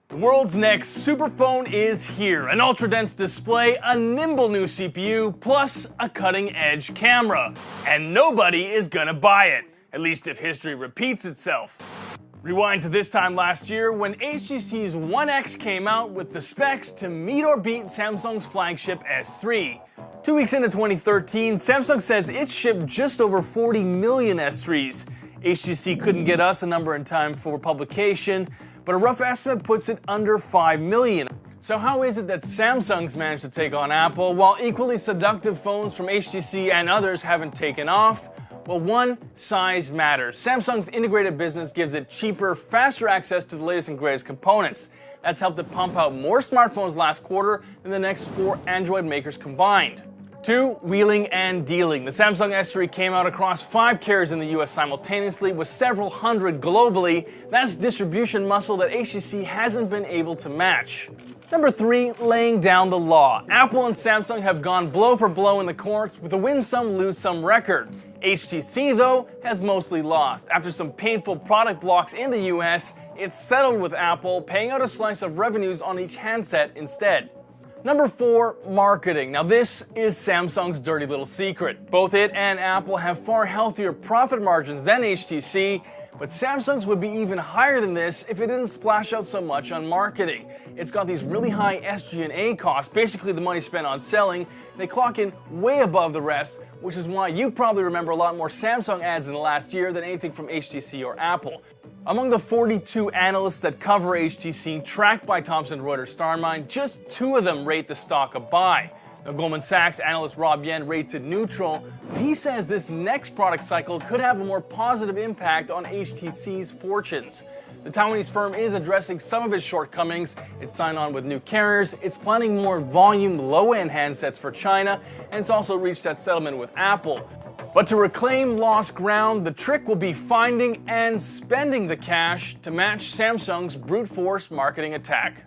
The world's next superphone is here. An ultra-dense display, a nimble new CPU, plus a cutting-edge camera. And nobody is gonna buy it, at least if history repeats itself. Rewind to this time last year when HTC's One X came out with the specs to meet or beat Samsung's flagship S3. 2 weeks into 2013, Samsung says it shipped just over 40 million S3s. HTC couldn't get us a number in time for publication, but a rough estimate puts it under 5 million. So how is it that Samsung's managed to take on Apple while equally seductive phones from HTC and others haven't taken off? Well, one, size matters. Samsung's integrated business gives it cheaper, faster access to the latest and greatest components. That's helped it pump out more smartphones last quarter than the next 4 Android makers combined. 2, wheeling and dealing. The Samsung S3 came out across 5 carriers in the US simultaneously with several hundred globally. That's distribution muscle that HTC hasn't been able to match. Number 3, laying down the law. Apple and Samsung have gone blow for blow in the courts with a win some, lose some record. HTC, though, has mostly lost. After some painful product blocks in the US, it's settled with Apple, paying out a slice of revenues on each handset instead. Number 4, marketing. Now this is Samsung's dirty little secret. Both it and Apple have far healthier profit margins than HTC, but Samsung's would be even higher than this if it didn't splash out so much on marketing. It's got these really high SG&A costs, basically the money spent on selling. They clock in way above the rest, which is why you probably remember a lot more Samsung ads in the last year than anything from HTC or Apple. Among the 42 analysts that cover HTC, tracked by Thomson Reuters StarMine, just 2 of them rate the stock a buy. Now, Goldman Sachs analyst Rob Yen rates it neutral, but he says this next product cycle could have a more positive impact on HTC's fortunes. The Taiwanese firm is addressing some of its shortcomings. It's signed on with new carriers, it's planning more volume low-end handsets for China, and it's also reached that settlement with Apple. But to reclaim lost ground, the trick will be finding and spending the cash to match Samsung's brute force marketing attack.